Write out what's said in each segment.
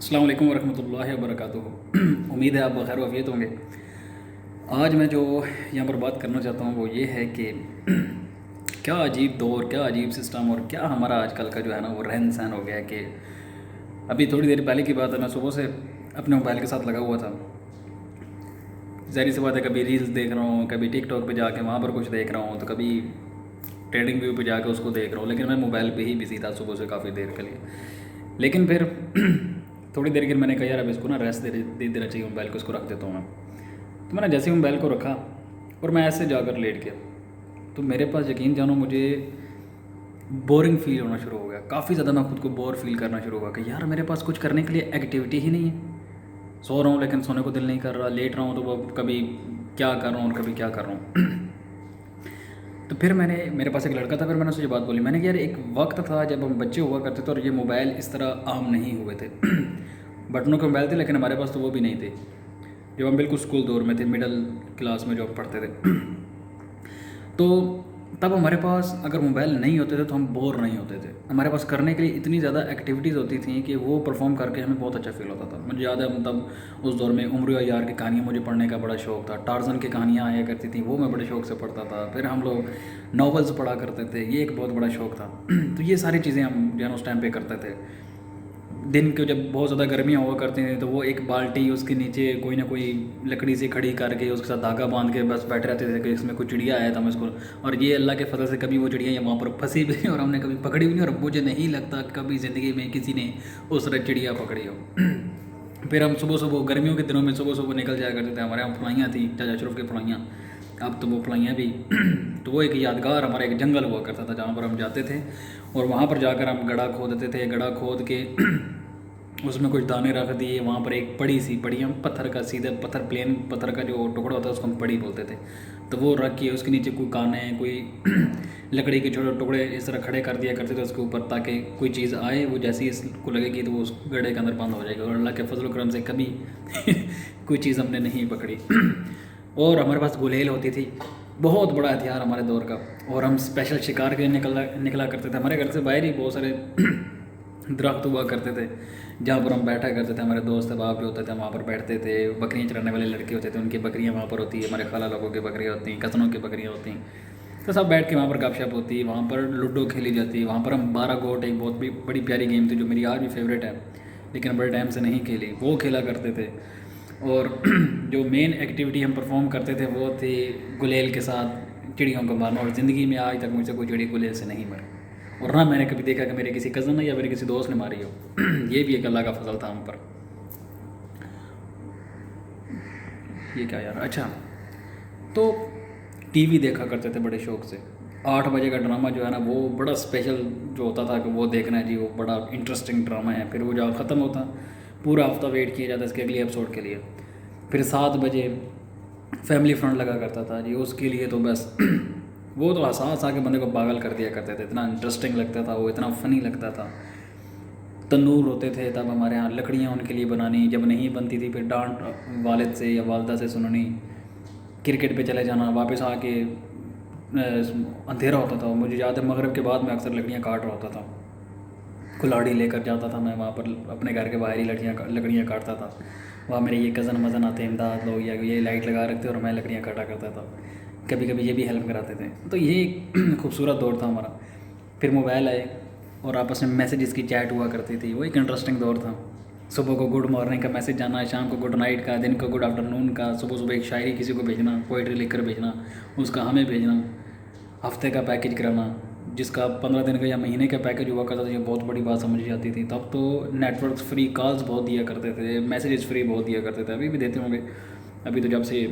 السلام علیکم ورحمۃ اللہ وبرکاتہ۔ امید ہے آپ بخیر وعافیت ہوں گے۔ آج میں جو یہاں پر بات کرنا چاہتا ہوں وہ یہ ہے کہ کیا عجیب دور، کیا عجیب سسٹم اور کیا ہمارا آج کل کا جو ہے نا وہ رہن سہن ہو گیا ہے کہ ابھی تھوڑی دیر پہلے کی بات ہے، میں صبح سے اپنے موبائل کے ساتھ لگا ہوا تھا۔ ظاہر سی بات ہے، کبھی ریلز دیکھ رہا ہوں، کبھی ٹک ٹاک پہ جا کے وہاں پر کچھ دیکھ رہا ہوں، تو کبھی ٹریڈنگ ویو پہ جا کے اس کو دیکھ رہا ہوں، لیکن میں موبائل پہ ہی بزی تھا صبح سے کافی دیر کے لیے۔ لیکن پھر تھوڑی دیر کے میں نے کہا یار اب اس کو نا ریسٹ دے دینا چاہیے موبائل کو، اس کو رکھ دیتا ہوں میں۔ تو میں نے جیسے ہی موبائل کو رکھا اور میں ایسے جا کر لیٹ گیا، تو میرے پاس یقین جانو مجھے بورنگ فیل ہونا شروع ہو گیا۔ کافی زیادہ میں خود کو بور فیل کرنا شروع ہوا کہ یار میرے پاس کچھ کرنے کے لیے ایکٹیویٹی ہی نہیں ہے۔ سو رہا ہوں لیکن سونے کو دل نہیں کر رہا، لیٹ رہا ہوں تو وہ کبھی کیا کر رہا ہوں اور کبھی کیا کر رہا ہوں۔ تو پھر میرے پاس ایک لڑکا تھا، پھر میں نے اسے یہ بات بولی، میں نے کہا یار ایک وقت تھا جب ہم بچے ہوا کرتے تھے اور یہ موبائل اس طرح عام نہیں ہوئے تھے۔ بٹنوں کے موبائل تھے لیکن ہمارے پاس تو وہ بھی نہیں تھے، جب ہم بالکل اسکول دور میں تھے، مڈل کلاس میں جو ہم پڑھتے تھے۔ تو تب ہمارے پاس اگر موبائل نہیں ہوتے تھے تو ہم بور نہیں ہوتے تھے، ہمارے پاس کرنے کے لیے اتنی زیادہ ایکٹیویٹیز ہوتی تھیں کہ وہ پرفارم کر کے ہمیں بہت اچھا فیل ہوتا تھا۔ مجھے یاد ہے تب اس دور میں عمر یار کی کہانیاں مجھے پڑھنے کا بڑا شوق تھا، ٹارزن کی کہانیاں آیا کرتی تھیں وہ میں بڑے شوق سے پڑھتا تھا، پھر ہم لوگ ناولز پڑھا کرتے تھے، یہ ایک بہت بڑا شوق تھا۔ تو یہ ساری چیزیں ہم جو ہے نا اس ٹائم پہ کرتے تھے۔ دن کے جب بہت زیادہ گرمیاں ہوا کرتی تھیں تو وہ ایک بالٹی، اس کے نیچے کوئی نہ کوئی لکڑی سے کھڑی کر کے اس کے ساتھ دھاگا باندھ کے بس بیٹھے رہتے تھے کہ اس میں کوئی چڑیا آیا تھا ہم اس کو، اور یہ اللہ کے فضل سے کبھی وہ چڑیا وہاں پر پھنسی بھی اور ہم نے کبھی پکڑی بھی نہیں، اور مجھے نہیں لگتا کبھی زندگی میں کسی نے اس طرح چڑیا پکڑی ہو۔ پھر ہم صبح گرمیوں کے دنوں میں صبح نکل جایا کرتے تھے، ہمارے یہاں پھلائیاں تھیں، چاچا اشرف کی پھلائیاں، اب تو وہ پھلائیاں بھی تو وہ ایک یادگار ہمارا ایک جنگل ہوا کرتا تھا جہاں پر ہم جاتے تھے، اور وہاں پر جا کر ہم گڑھا کھودتے تھے، گڑھا کھود کے اس میں کچھ دانے رکھ دیے، وہاں پر ایک پڑی ہم پتھر کا، سیدھے پتھر، پلین پتھر کا جو ٹکڑا ہوتا ہے اس کو ہم پڑی بولتے تھے، تو وہ رکھ کے اس کے نیچے کوئی کانے، کوئی لکڑی کے چھوٹے ٹکڑے اس طرح کھڑے کر دیا کرتے تھے اس کے اوپر، تاکہ کوئی چیز آئے وہ جیسی اس کو لگے گی تو وہ اس گڑھے کے اندر بند ہو جائے گا، اور اللہ کے فضل و کرم سے کبھی کوئی چیز ہم نے نہیں پکڑی۔ اور ہمارے پاس گلیل ہوتی تھی، بہت بڑا ہتھیار ہمارے دور کا، اور ہم اسپیشل شکار کے لیے نکلا کرتے تھے۔ ہمارے گھر سے باہر ہی بہت سارے درخت ہوا کرتے تھے جہاں پر ہم بیٹھا کرتے تھے، ہمارے دوست احباب بھی ہوتے تھے، وہاں پر بیٹھتے تھے، بکریاں چرانے والے لڑکے ہوتے تھے، ان کی بکریاں وہاں پر ہوتی ہیں، ہمارے خالہ لوگوں کی بکریاں ہوتی ہیں، کزنوں کی بکریاں ہوتی ہیں، تو سب بیٹھ کے وہاں پر گپ شپ ہوتی ہے، وہاں پر لوڈو کھیلی جاتی ہے، وہاں پر ہم 12 گوٹ، ایک بہت بڑی پیاری گیم تھی جو میری آج بھی فیوریٹ ہے لیکن بڑے ٹائم سے نہیں کھیلی، وہ کھیلا کرتے تھے۔ اور جو مین ایکٹیویٹی ہم پرفارم کرتے تھے وہ تھی گلیل کے ساتھ چڑیوں کو مارنا، اور زندگی میں آج تک مجھ سے کوئی چڑی گلیل سے نہیں مری، اور نہ میں نے کبھی دیکھا کہ میرے کسی کزن نے یا میرے کسی دوست نے ماری ہو۔ یہ بھی ایک اللہ کا فضل تھا ہم پر۔ یہ کیا یار، اچھا تو ٹی وی دیکھا کرتے تھے بڑے شوق سے۔ 8 بجے کا ڈرامہ جو ہے نا وہ بڑا اسپیشل جو ہوتا تھا کہ وہ دیکھنا ہے جی، وہ بڑا انٹرسٹنگ ڈرامہ ہے، پھر وہ جب ختم ہوتا پورا ہفتہ ویٹ کیا جاتا اس کے اگلے ایپیسوڈ کے لیے۔ پھر 7 بجے فیملی فرنٹ لگا کرتا تھا جی، اس کے لیے تو بس وہ تو احساس آ کے بندے کو پاگل کر دیا کرتے تھے، اتنا انٹرسٹنگ لگتا تھا وہ، اتنا فنی لگتا تھا۔ تنور ہوتے تھے تب ہمارے یہاں، لکڑیاں ان کے لیے بنانی، جب نہیں بنتی تھی پھر ڈانٹ والد سے یا والدہ سے سننی، کرکٹ پہ چلے جانا، واپس آ کے اندھیرا ہوتا تھا، مجھے یاد ہے مغرب کے بعد میں اکثر لکڑیاں کاٹ رہا ہوتا تھا، کلاڑی لے کر جاتا تھا میں وہاں پر، اپنے گھر کے باہر ہی لکڑیاں کاٹتا تھا، وہاں میرے یہ کزن مزن آتے، امداد لوگ، یا یہ لائٹ لگا رکھتے اور میں لکڑیاں کاٹا کرتا تھا، کبھی کبھی یہ بھی ہیلپ کراتے تھے، تو یہ ایک خوبصورت دور تھا ہمارا۔ پھر موبائل آئے اور آپس میں میسیجز کی چیٹ ہوا کرتی تھی، وہ ایک انٹرسٹنگ دور تھا۔ صبح کو گڈ مارننگ کا میسیج جانا، شام کو گڈ نائٹ کا، دن کو گڈ آفٹر نون کا، صبح ایک شاعری کسی کو بھیجنا، پوئٹری لکھ کر بھیجنا، اس کا ہمیں بھیجنا، ہفتے کا پیکج کرانا، جس کا 15 دن کا یا مہینے کا پیکج ہوا کرتا تھا، یہ بہت بڑی بات سمجھی جاتی تھی۔ تب تو نیٹ ورکس فری، کالز بہت دیا کرتے تھے، میسیجز فری بہت دیا کرتے تھے، ابھی بھی دیتے ہوں گے، ابھی تو جب سے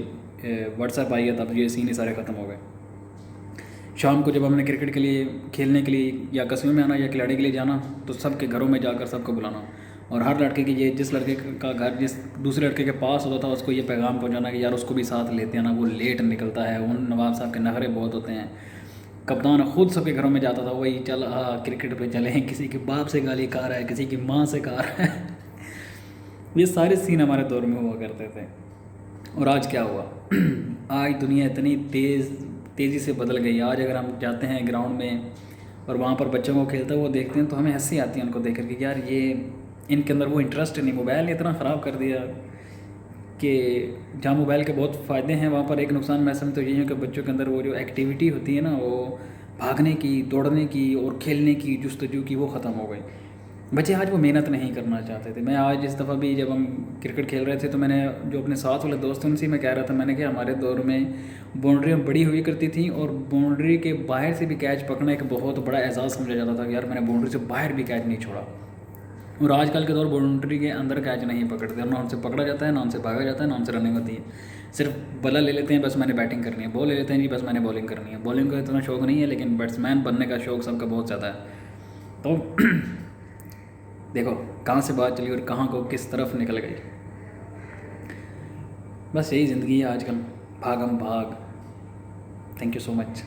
واٹس ایپ آئی ہے تب یہ سین سارے ختم ہو گئے۔ شام کو جب ہم نے کرکٹ کے لیے کھیلنے کے لیے یا قصبے میں آنا یا کھلاڑی کے لیے جانا تو سب کے گھروں میں جا کر سب کو بلانا، اور ہر لڑکے کی یہ، جس لڑکے کا گھر جس دوسرے لڑکے کے پاس ہوتا تھا اس کو یہ پیغام پہنچانا کہ یار اس کو بھی ساتھ لیتے ہیں نا، وہ لیٹ نکلتا ہے، ان نواب صاحب کے نخرے بہت ہوتے ہیں۔ کپتان خود سب کے گھروں میں جاتا تھا، وہی چل کرکٹ پہ چلیں، کسی کے باپ سے گالی کھا رہا ہے، کسی کی ماں سے کھا رہا ہے۔ یہ سارے سین ہمارے دور میں ہوا کرتے تھے۔ اور آج کیا ہوا؟ آج دنیا اتنی تیزی سے بدل گئی۔ آج اگر ہم جاتے ہیں گراؤنڈ میں اور وہاں پر بچوں کو کھیلتا ہوا دیکھتے ہیں تو ہمیں ہنسی آتی ہے ان کو دیکھ کر کہ یار یہ ان کے اندر وہ انٹرسٹ نہیں. موبائل نے اتنا خراب کر دیا کہ جہاں موبائل کے بہت فائدے ہیں وہاں پر ایک نقصان میں سمجھتا ہوں یہ ہے کہ بچوں کے اندر وہ جو ایکٹیویٹی ہوتی ہے نا، وہ بھاگنے کی، دوڑنے کی اور کھیلنے کی، جستجو کی، وہ ختم ہو گئی. بچے آج وہ محنت نہیں کرنا چاہتے تھے. میں آج اس دفعہ بھی جب ہم کرکٹ کھیل رہے تھے تو میں نے جو اپنے ساتھ والے دوست ان سے میں کہہ رہا تھا، میں نے کہ ہمارے دور میں باؤنڈریاں بڑی ہوئی کرتی تھیں اور باؤنڈری کے باہر سے بھی کیچ پکڑنا ایک بہت بڑا اعزاز سمجھا جاتا تھا کہ یار میں نے باؤنڈری سے باہر بھی کیچ نہیں چھوڑا. اور آج کل کے دور باؤنڈری کے اندر کیچ نہیں پکڑتے، نہ ان سے پکڑا جاتا ہے، نہ ان سے بھاگا جاتا ہے، نہ ان سے رننگ ہوتی ہے. صرف بلا لے لیتے ہیں، بس میں نے بیٹنگ کرنی ہے، بال لے لیتے ہیں جی بس میں نے بالنگ کرنی ہے. بالنگ کا اتنا شوق نہیں ہے لیکن بیٹسمین بننے کا شوق سب کا بہت زیادہ ہے. تو دیکھو کہاں سے بات چلی اور کہاں کو کس طرف نکل گئی. بس یہی زندگی ہے آج کل، بھاگم بھاگ. Thank you so much.